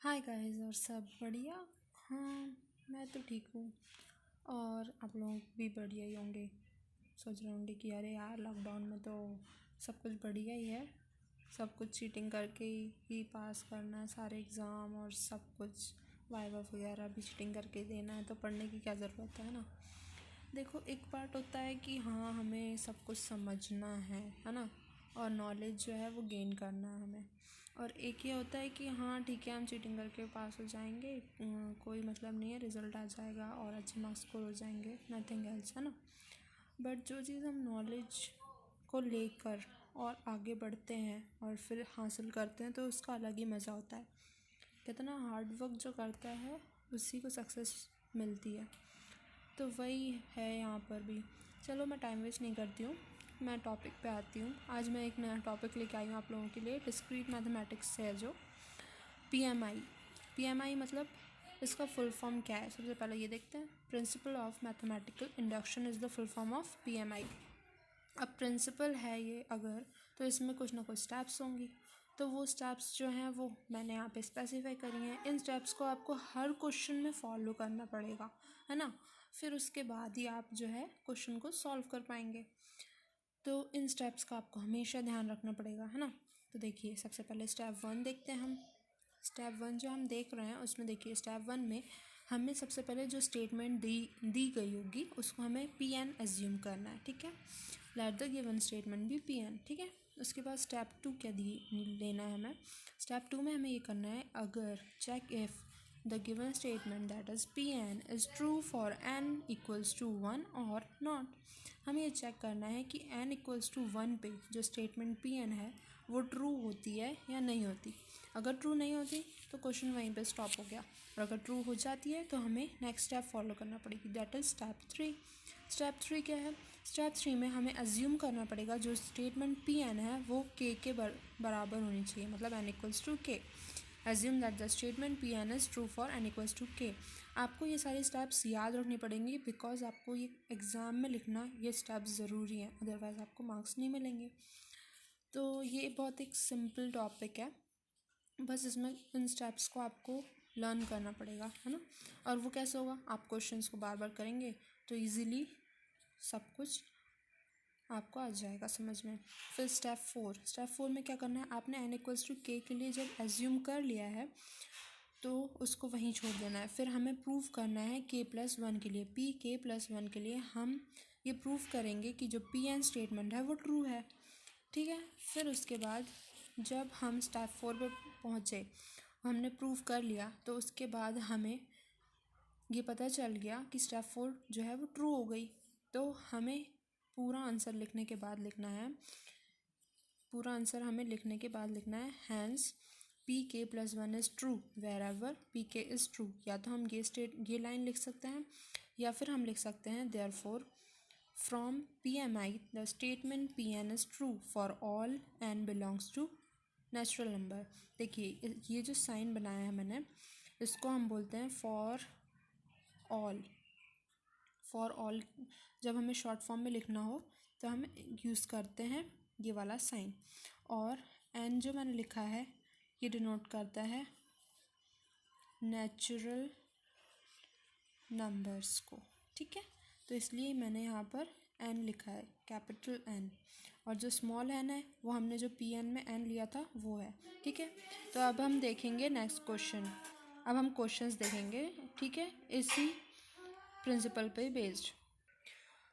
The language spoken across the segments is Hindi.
हाय गाइस, और सब बढ़िया। हाँ, मैं तो ठीक हूँ। और आप लोग भी बढ़िया ही होंगे। सोच रहे होंगे कि अरे यार, लॉकडाउन में तो सब कुछ बढ़िया ही है, सब कुछ चीटिंग करके ही पास करना है सारे एग्ज़ाम, और सब कुछ वाइवा वगैरह भी चीटिंग करके देना है, तो पढ़ने की क्या ज़रूरत है ना। देखो, एक पार्ट होता है कि हाँ, हमें सब कुछ समझना है ना, और नॉलेज जो है वो गेन करना है हमें। और एक ये होता है कि हाँ ठीक है, हम चीटिंग करके पास हो जाएंगे, कोई मतलब नहीं है, रिज़ल्ट आ जाएगा और अच्छे मार्क्स स्कोर हो जाएंगे, नथिंग एल्स, है ना। बट जो चीज़ हम नॉलेज को लेकर और आगे बढ़ते हैं और फिर हासिल करते हैं, तो उसका अलग ही मज़ा होता है। कितना हार्ड वर्क जो करता है उसी को सक्सेस मिलती है। तो वही है यहाँ पर भी। चलो, मैं टाइम वेस्ट नहीं करती हूँ, मैं टॉपिक पे आती हूँ। आज मैं एक नया टॉपिक लेके आई हूँ आप लोगों के लिए। डिस्क्रीट मैथमेटिक्स से है जो पीएमआई। पीएमआई मतलब इसका फुल फॉर्म क्या है, सबसे पहले ये देखते हैं। Principle of mathematical induction is the full form of PMI. अब प्रिंसिपल है ये अगर, तो इसमें कुछ ना कुछ स्टेप्स होंगी, तो वो स्टेप्स जो हैं वो मैंने यहाँ पे स्पेसिफाई करी हैं। इन स्टेप्स को आपको हर क्वेश्चन में फॉलो करना पड़ेगा, है ना। फिर उसके बाद ही आप जो है क्वेश्चन को सॉल्व कर पाएंगे। तो इन स्टेप्स का आपको हमेशा ध्यान रखना पड़ेगा, है ना। तो देखिए, सबसे पहले स्टेप 1 देखते हैं हम। स्टेप 1 जो हम देख रहे हैं उसमें देखिए, स्टेप 1 में हमें सबसे पहले जो स्टेटमेंट दी गई होगी उसको हमें पी एन एज्यूम करना है, ठीक है। Let the given statement be P n, ठीक है। उसके बाद स्टेप 2 क्या लेना है हमें। स्टेप 2 में हमें ये करना है, अगर check if the given statement that is P n is true for n equals to 1 और नॉट। हमें ये चेक करना है कि n इक्वल्स टू 1 पे जो स्टेटमेंट पी एन है वो ट्रू होती है या नहीं होती। अगर ट्रू नहीं होती तो क्वेश्चन वहीं पे स्टॉप हो गया, और अगर ट्रू हो जाती है तो हमें नेक्स्ट स्टेप फॉलो करना पड़ेगी, दैट इज़ स्टेप 3। स्टेप 3 क्या है। स्टेप 3 में हमें अज्यूम करना पड़ेगा जो स्टेटमेंट पी एन है वो के बराबर होनी चाहिए, मतलब n equals to k. Assume that the statement P n is true for n equals to k. आपको ये सारे स्टेप्स याद रखनी पड़ेंगी, बिकॉज आपको ये एग्ज़ाम में लिखना ये स्टेप्स ज़रूरी हैं, अदरवाइज़ आपको मार्क्स नहीं मिलेंगे। तो ये बहुत एक सिंपल टॉपिक है, बस इसमें इन स्टेप्स को आपको लर्न करना पड़ेगा, है ना। और वो कैसे होगा, आप क्वेश्चंस को बार बार करेंगे तो इजीली सब कुछ आपको आ जाएगा समझ में। फिर स्टेप 4 में क्या करना है, आपने n इक्वल्स टू के के लिए जब एज्यूम कर लिया है तो उसको वहीं छोड़ देना है। फिर हमें प्रूव करना है k+1 के लिए, pk+1 के लिए हम ये प्रूव करेंगे कि जो पी एन स्टेटमेंट है वो ट्रू है, ठीक है। फिर उसके बाद जब हम स्टेप 4 पे पहुँचे, हमने प्रूव कर लिया, तो उसके बाद हमें ये पता चल गया कि स्टेप 4 जो है वो ट्रू हो गई। तो हमें पूरा आंसर लिखने के बाद लिखना है, hence pk+1 is true wherever pk is true. या तो हम ये लाइन लिख सकते हैं, या फिर हम लिख सकते हैं therefore from PMI the statement Pn is true for all n belongs to natural number. देखिए, ये जो साइन बनाया है मैंने, इसको हम बोलते हैं फॉर ऑल। जब हमें शॉर्ट फॉर्म में लिखना हो तो हम यूज़ करते हैं ये वाला साइन। और n जो मैंने लिखा है ये डिनोट करता है नेचुरल नंबर्स को, ठीक है। तो इसलिए मैंने यहाँ पर n लिखा है, कैपिटल N। और जो स्मॉल n है वो हमने जो पी एन में n लिया था वो है, ठीक है। तो अब हम देखेंगे नेक्स्ट क्वेश्चन। अब हम क्वेश्चंस देखेंगे, ठीक है, इसी प्रिंसिपल पे बेस्ड।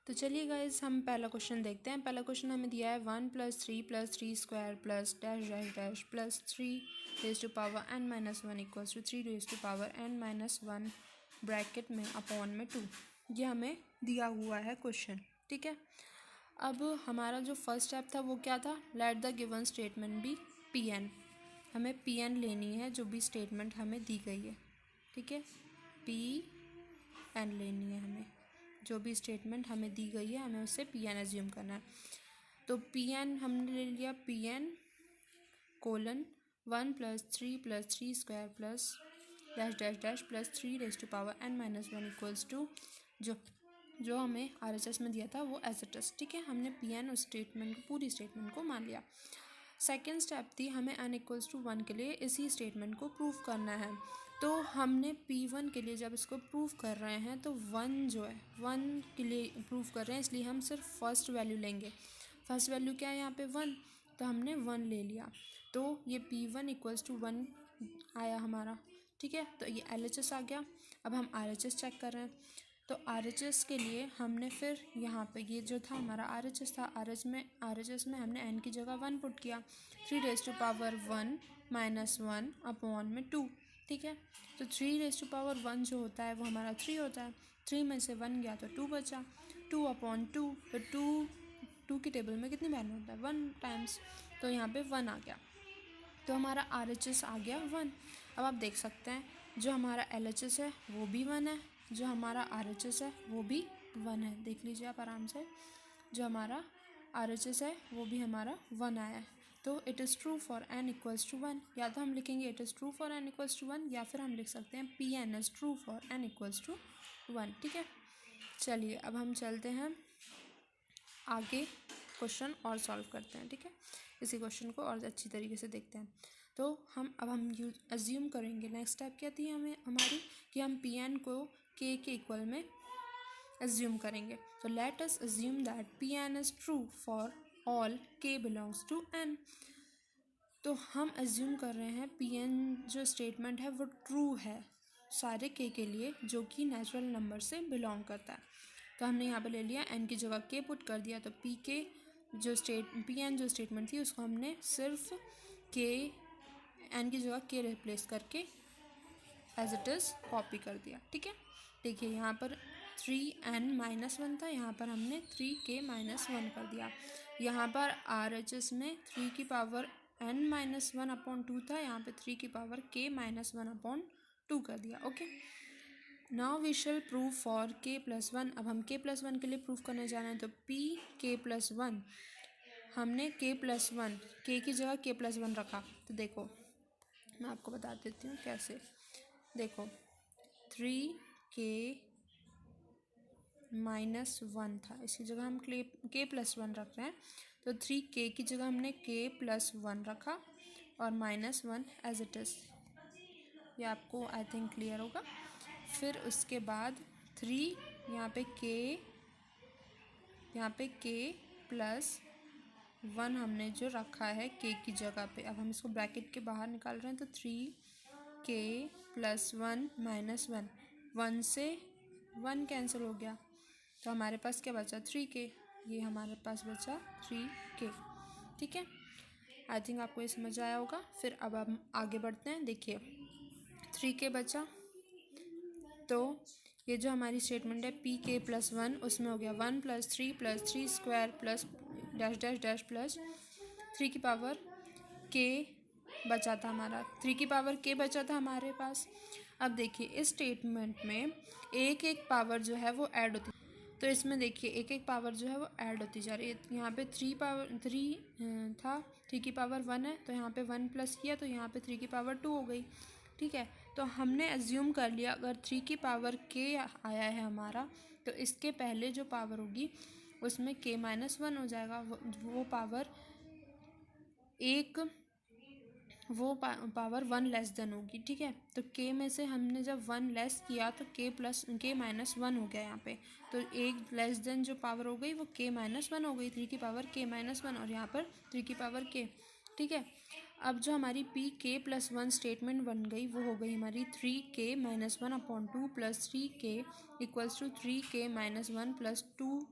तो चलिए गाइज, हम पहला क्वेश्चन देखते हैं। पहला क्वेश्चन हमें दिया है 1+3+3² plus dash dash dash plus 3n-1 equals to 3n-1 bracket में अपॉन में 2। ये हमें दिया हुआ है क्वेश्चन, ठीक है। अब हमारा जो फर्स्ट स्टेप था वो क्या था, let the given statement be P n. हमें पी एन लेनी है जो भी स्टेटमेंट हमें दी गई है, ठीक है। पी एन लेनी है हमें, जो भी स्टेटमेंट हमें दी गई है हमें उससे पी एन एज्यूम करना है। तो पी एन हमने ले लिया, P n colon 1+3+3² plus dash dash dash plus 3n-1 equals to जो हमें RHS में दिया था वो एज इट इज, ठीक है। हमने पी एन उस स्टेटमेंट को, पूरी स्टेटमेंट को मान लिया। सेकेंड स्टेप थी हमें n इक्वल्स टू 1 के लिए इसी स्टेटमेंट को प्रूव करना है। तो हमने P1 के लिए जब इसको प्रूव कर रहे हैं तो 1 जो है 1 के लिए प्रूव कर रहे हैं, इसलिए हम सिर्फ फर्स्ट वैल्यू लेंगे। फर्स्ट वैल्यू क्या है यहाँ पे 1, तो हमने 1 ले लिया। तो ये P1 इक्वल्स टू 1 आया हमारा, ठीक है। तो ये LHS आ गया। अब हम RHS चेक कर रहे हैं। तो RHS के लिए हमने फिर यहाँ पे ये जो था हमारा RHS था, RHS में हमने n की जगह 1 पुट किया। 3 raise to power 1 minus 1 upon में 2, ठीक है। तो 3 रेज़ टू पावर 1 जो होता है वो हमारा 3 होता है। 3 में से 1 गया तो 2 बचा। 2 अपॉन 2, तो 2 की टेबल में कितनी वैल्यू होता है 1 टाइम्स, तो यहाँ पे 1 आ गया। तो हमारा RHS आ गया 1। अब आप देख सकते हैं जो हमारा LHS है वो भी 1 है, जो हमारा RHS है वो भी 1 है। देख लीजिए आप आराम से, जो हमारा RHS है वो भी हमारा 1 आया है। तो it is true for n equals to 1। या तो हम लिखेंगे it is true for n equals to 1, या फिर हम लिख सकते हैं Pn is true for n equals to 1, ठीक है। चलिए अब हम चलते हैं आगे, क्वेश्चन और सॉल्व करते हैं, ठीक है। इसी क्वेश्चन को और अच्छी तरीके से देखते हैं। तो हम अज्यूम करेंगे, नेक्स्ट स्टेप क्या थी हमारी कि हम Pn को k के इक्वल में अज्यूम करेंगे। तो let us assume that Pn is true for all k belongs to n। तो हम अज्यूम कर रहे हैं Pn जो स्टेटमेंट है वो ट्रू है सारे k के लिए जो कि नेचुरल नंबर से बिलोंग करता है। तो हमने यहाँ पे ले लिया n की जगह k पुट कर दिया। तो Pn जो स्टेटमेंट थी उसको हमने सिर्फ n की जगह k रिप्लेस करके एज इट इज़ कॉपी कर दिया, ठीक है। देखिए यहाँ पर 3n-1 था, यहाँ पर हमने 3k-1 कर दिया। यहाँ पर RHS में 3 की पावर n-1 अपॉन 2 था, यहाँ पे 3 की पावर k-1 अपॉन 2 कर दिया, okay. Now we shall prove for k+1। अब हम k+1 के लिए प्रूव करने जा रहे हैं। तो Pk+1, हमने k+1 k की जगह k+1 रखा। तो देखो मैं आपको बता देती हूँ कैसे। देखो 3k-1 था, इसकी जगह हम k+1 रख रहे हैं। तो 3k की जगह हमने k+1 रखा और -1 एज इट इज़। ये आपको आई थिंक क्लियर होगा। फिर उसके बाद 3 यहाँ पे k+1 हमने जो रखा है k की जगह पे। अब हम इसको ब्रैकेट के बाहर निकाल रहे हैं। तो 3k+1 -1, 1 से 1 कैंसिल हो गया, तो हमारे पास क्या बचा 3k। ये हमारे पास बचा 3k, ठीक है। आई थिंक आपको ये समझ आया होगा। फिर अब हम आगे बढ़ते हैं। देखिए 3k बचा, तो ये जो हमारी स्टेटमेंट है Pk+1 उसमें हो गया 1 + 3 + 3 square plus dash dash dash plus 3 की पावर k बचा था हमारा। 3 की पावर k बचा था हमारे पास। अब देखिए इस स्टेटमेंट में एक एक पावर जो है वो ऐड होती, तो इसमें देखिए एक एक पावर जो है वो ऐड होती जा रही है। यहाँ पे 3 था, 3 की पावर 1 है, तो यहाँ पे 1 प्लस किया तो यहाँ पे 3 की पावर 2 हो गई, ठीक है। तो हमने एज्यूम कर लिया अगर 3 की पावर k आया है हमारा, तो इसके पहले जो पावर होगी उसमें k-1 हो जाएगा। वो पावर पावर 1 लेस देन होगी, ठीक है। तो k में से हमने जब 1 लेस किया तो k-1 हो गया यहाँ पे। तो एक लेस देन जो पावर हो गई वो k-1 हो गई, 3 की पावर k-1 और यहाँ पर 3 की पावर k, ठीक है। अब जो हमारी Pk+1 स्टेटमेंट बन गई वो हो गई हमारी 3k-1 upon 2 + 3k equals to 3k-1 + 2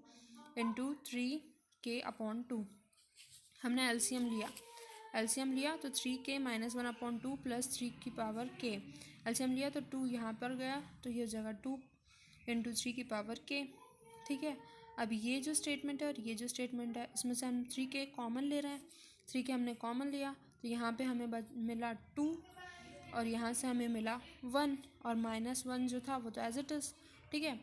into 3k upon 2। हमने एलसीएम लिया तो 3k-1 अपॉन 2 + 3 की पावर k। एलसीएम लिया तो 2 यहाँ पर गया, तो ये जगह 2 इंटू 3 की पावर k, ठीक है। अब ये जो स्टेटमेंट है और ये जो स्टेटमेंट है इसमें से हम 3k कॉमन ले रहे हैं। 3k हमने कॉमन लिया तो यहाँ पे हमें मिला 2 और यहाँ से हमें मिला 1 और -1 जो था वो तो एज इट इज़, ठीक है।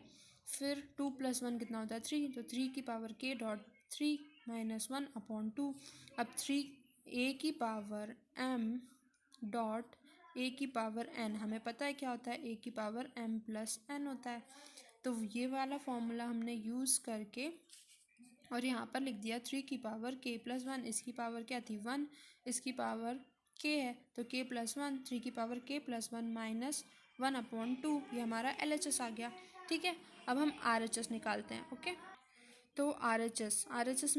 फिर 2 + 1 कितना होता है 3, तो 3 की पावर k डॉट 3 -1 अपॉन 2। अब 3 a की पावर m डॉट a की पावर n, हमें पता है क्या होता है a की पावर m + n होता है। तो ये वाला फॉर्मूला हमने यूज़ करके और यहाँ पर लिख दिया 3 की पावर k+1, इसकी पावर क्या थी 1, इसकी पावर k है तो k+1, 3 की पावर k+1 -1/2, ये हमारा LHS आ गया। ठीक है, अब हम RHS निकालते हैं। ओके, तो RHS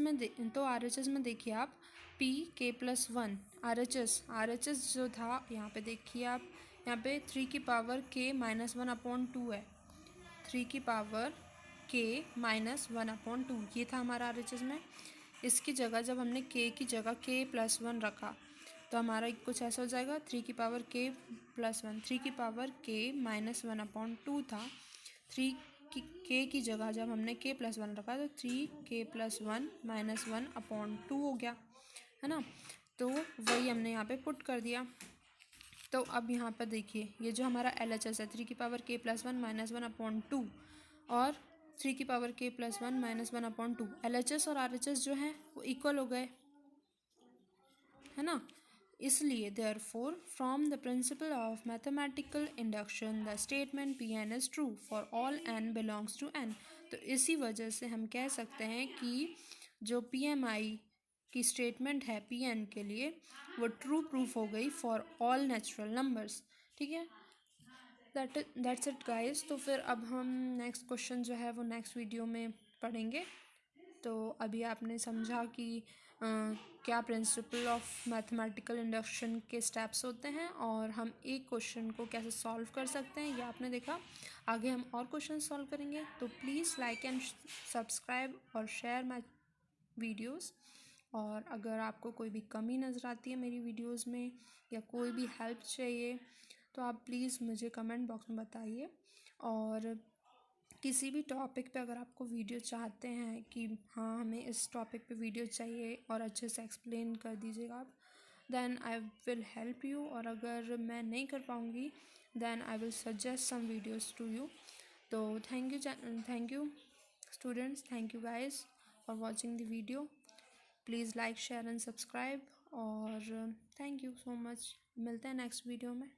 में देखिए आप P k+1 RHS जो था यहाँ पे देखिए आप, यहाँ पे 3 की पावर k -1/2 है, 3 की पावर k -1/2 ये था हमारा RHS में। इसकी जगह जब हमने k की जगह k+1 रखा तो हमारा कुछ ऐसा हो जाएगा, 3 की पावर k+1, 3 की पावर k -1/2 था, 3 की जगह जब हमने k+1 रखा तो 3k+1 -1/2 हो गया, है ना। तो वही हमने यहाँ पे पुट कर दिया। तो अब यहाँ पर देखिए ये जो हमारा LHS है 3 की पावर k+1 -1/2 और 3 की पावर k+1 -1/2, LHS और RHS जो हैं वो इक्वल हो गए, है ना। इसलिए therefore from the principle of mathematical induction the statement Pn is true for all n belongs to n। तो इसी वजह से हम कह सकते हैं कि जो PMI की स्टेटमेंट है Pn के लिए वो ट्रू प्रूफ हो गई फॉर ऑल नेचुरल नंबर्स। ठीक है, दैट्स इट गाइस। तो फिर अब हम नेक्स्ट क्वेश्चन जो है वो नेक्स्ट वीडियो में पढ़ेंगे। तो अभी आपने समझा कि क्या प्रिंसिपल ऑफ मैथमेटिकल इंडक्शन के स्टेप्स होते हैं और हम एक क्वेश्चन को कैसे सॉल्व कर सकते हैं, ये आपने देखा। आगे हम और क्वेश्चन सॉल्व करेंगे, तो प्लीज़ लाइक एंड सब्सक्राइब और शेयर माय वीडियोस। और अगर आपको कोई भी कमी नज़र आती है मेरी वीडियोस में या कोई भी हेल्प चाहिए तो आप प्लीज़ मुझे कमेंट बॉक्स में बताइए। और किसी भी टॉपिक पे अगर आपको वीडियो चाहते हैं कि हाँ हमें इस टॉपिक पे वीडियो चाहिए और अच्छे से एक्सप्लेन कर दीजिएगा आप, then I will help you. और अगर मैं नहीं कर पाऊँगी then I will suggest some videos to you. तो thank you students, thank you guys for watching the video. Please like share and subscribe और थैंक यू सो मच। मिलते हैं नेक्स्ट वीडियो में।